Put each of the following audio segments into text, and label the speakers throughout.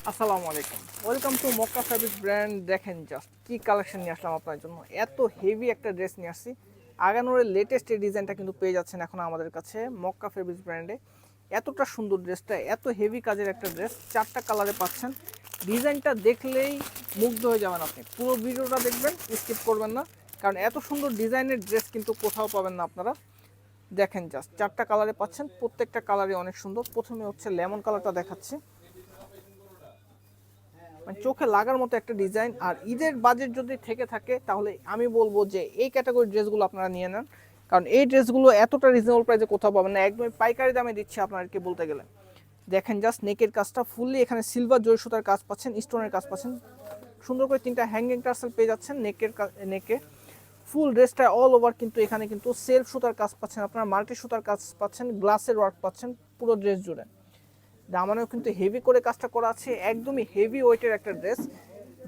Speaker 1: আসসালামু আলাইকুম, welcome to Mecca fabrics brand. দেখেন জাস্ট কি কালেকশন নিয়ে আসলাম আপনার জন্য। এত হেভি একটা ড্রেস নিয়ে আসছি। আগানোরের লেটেস্ট এই ডিজাইনটা কিন্তু পেয়ে যাচ্ছেন এখন আমাদের কাছে মক্কা ফেব্রিক্স ব্র্যান্ডে। এতটা সুন্দর ড্রেসটা, এত হেভি কাজের একটা ড্রেস, 4টা কালারে পাচ্ছেন। ডিজাইনটা দেখলেই মুগ্ধ হয়ে যাবেন আপনি। পুরো ভিডিওটা দেখবেন, স্কিপ করবেন না, কারণ এত সুন্দর ডিজাইনের ড্রেস কিন্তু কোথাও পাবেন না আপনারা। দেখেন জাস্ট 4টা কালারে পাচ্ছেন, প্রত্যেকটা কালারই অনেক সুন্দর। প্রথমে হচ্ছে লেমন কালারটা দেখাচ্ছি, মানে চোখে লাগার মতো একটা ডিজাইন। আর ঈদের বাজেট যদি থেকে থাকে তাহলে আমি বলবো যে এই ক্যাটাগরির ড্রেসগুলো আপনারা নিয়ে নেন, কারণ এই ড্রেসগুলো এতটা রিজনেবল প্রাইসে কোথাও পাবেন না, একদমই পাইকারি দামে দিচ্ছে আপনাদেরকে বলতে গেলে। দেখেন জাস্ট নেকের কাজটা ফুললি এখানে সিলভার জরি সুতার কাজ পাচ্ছেন, স্টোনের কাজ পাচ্ছেন, সুন্দর করে 3টা হ্যাঙ্গিং টার্সেল পেয়ে যাচ্ছেন নেকে। ফুল ড্রেসটা অল ওভার কিন্তু এখানে কিন্তু সেলফ সুতার কাজ পাচ্ছেন, আপনারা মাল্টি সুতার কাজ পাচ্ছেন, গ্লাসের ওয়ার্ক পাচ্ছেন পুরো ড্রেস জুড়ে। দামানেও কিন্তু হেভি করে কাজটা করা আছে, একদমই হেভি ওয়েটের একটা ড্রেস।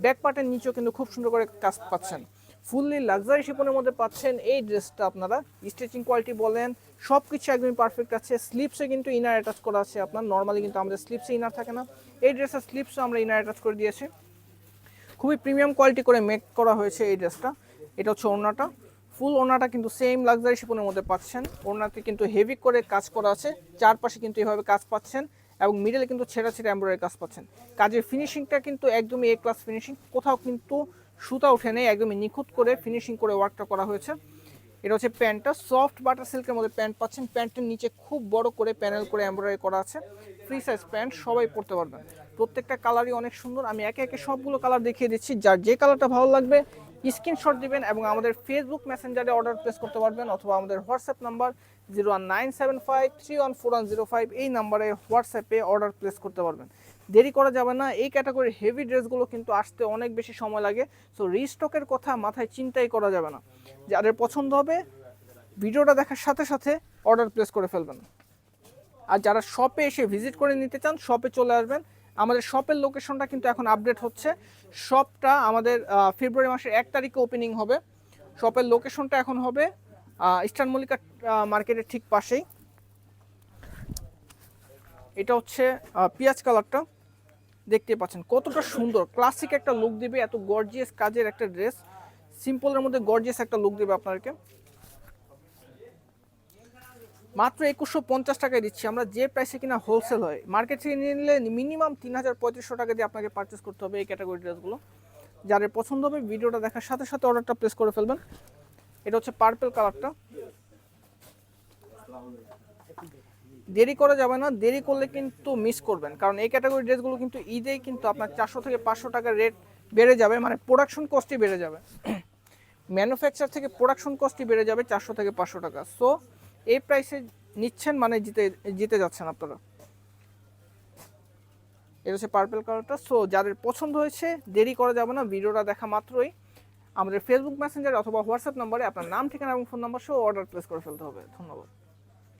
Speaker 1: ব্যাক পার্টের নিচেও কিন্তু খুব সুন্দর করে কাজ পাচ্ছেন, ফুললি লাক্সারি শিপনের মধ্যে পাচ্ছেন এই ড্রেসটা। আপনারা স্টিচিং কোয়ালিটি বলেন সব কিছু একদমই পারফেক্ট আছে। স্লিপসে কিন্তু ইনার অ্যাটাচ করা আছে আপনার, নর্মালি কিন্তু আমাদের স্লিপসে ইনার থাকে না, এই ড্রেসের স্লিপসও আমরা ইনার অ্যাটাচ করে দিয়েছি। খুবই প্রিমিয়াম কোয়ালিটি করে মেক করা হয়েছে এই ড্রেসটা। এটা হচ্ছে ওড়নাটা, ফুল ওড়নাটা কিন্তু সেম লাক্সারি শিপনের মধ্যে পাচ্ছেন। ওড়নাতে কিন্তু হেভি করে কাজ করা আছে, চারপাশে কিন্তু এভাবে কাজ পাচ্ছেন, এবং মিডলে কিন্তু ছেঁড়া ছেঁড়া এমব্রয়ডারি কাজ পাচ্ছেন। কাজের ফিনিশিংটা কিন্তু একদমই এ ক্লাস ফিনিশিং, কোথাও কিন্তু সুতা উঠে নেই, একদমই নিখুঁত করে ফিনিশিং করে ওয়ার্কটা করা হয়েছে। এটা হচ্ছে প্যান্টটা, সফট বাটার সিল্কের মধ্যে প্যান্ট পাচ্ছেন। প্যান্টের নিচে খুব বড় করে প্যানেল করে এমব্রয়ডারি করা আছে। ফ্রি সাইজ প্যান্ট, সবাই পরতে পারবেন। প্রত্যেকটা কালারই অনেক সুন্দর, আমি একে একে সবগুলো কালার দেখিয়ে দিচ্ছি। যার যে কালারটা ভালো লাগবে স্ক্রিনশট দিবেন এবং আমাদের ফেসবুক মেসেঞ্জারে অর্ডার প্লেস করতে পারবেন, অথবা আমাদের হোয়াটসঅ্যাপ নাম্বার 01975314105 এই নাম্বারে হোয়াটসঅ্যাপে অর্ডার প্লেস করতে পারবেন। দেরি করা যাবে না, এই ক্যাটাগরির হেভি ড্রেসগুলো কিন্তু আসতে অনেক বেশি সময় লাগে। সো রিস্টকের কথা মাথায় চিন্তাই করা যাবে না। যাদের পছন্দ হবে ভিডিওটা দেখার সাথে সাথে অর্ডার প্লেস করে ফেলবেন। আর যারা শপে এসে ভিজিট করে নিতে চান শপে চলে আসবেন। আমাদের শপের লোকেশনটা কিন্তু এখন আপডেট হচ্ছে। শপটা আমাদের ফেব্রুয়ারি মাসের 1 তারিখে ওপেনিং হবে। শপের লোকেশনটা এখন হবে ইস্টার্ন মল্লিকা মার্কেটের ঠিক পাশেই। এটা হচ্ছে পিঁয়াজ কালারটা, দেখতে পাচ্ছেন কতটা সুন্দর, ক্লাসিক একটা লুক দিবে। এত গর্জিয়াস কাজের একটা ড্রেস, সিম্পলের মধ্যে গর্জিয়াস একটা লুক দেবে আপনাদেরকে। মাত্র 2150 টাকায় দিচ্ছি আমরা, যে প্রাইসে কিনা হোলসেল হয়। মার্কেট থেকে নিলে মিনিমাম 3500 টাকা দিয়ে আপনাকে পারচেস করতে হবে এই ক্যাটাগরি ড্রেসগুলো। যাদের পছন্দ হবে ভিডিওটা দেখার সাথে সাথে অর্ডারটা প্লেস করে ফেলবেন। এটা হচ্ছে পার্পল কালারটা, দেরি করা যাবে না, দেরি করলে কিন্তু মিস করবেন, কারণ এই ক্যাটাগরি ড্রেসগুলো কিন্তু ঈদেই কিন্তু আপনার 400 থেকে 500 টাকার রেট বেড়ে যাবে, মানে প্রোডাকশন কস্টই বেড়ে যাবে। ম্যানুফ্যাকচার থেকে প্রোডাকশন কস্টই বেড়ে যাবে 400 থেকে 500 টাকা। সো এই প্রাইসে নিচ্ছেন মানে জিতে জিতে যাচ্ছেন আপনারা। এটা হচ্ছে পার্পল কালারটা। সো যাদের পছন্দ হয়েছে দেরি করা যাবে না, ভিডিওটা দেখা মাত্রই আমাদের ফেসবুক মেসেঞ্জার অথবা হোয়াটসঅ্যাপ নম্বরে আপনার নাম, ঠিকানা এবং ফোন নাম্বার সহ অর্ডার প্লেস করে ফেলতে হবে। ধন্যবাদ।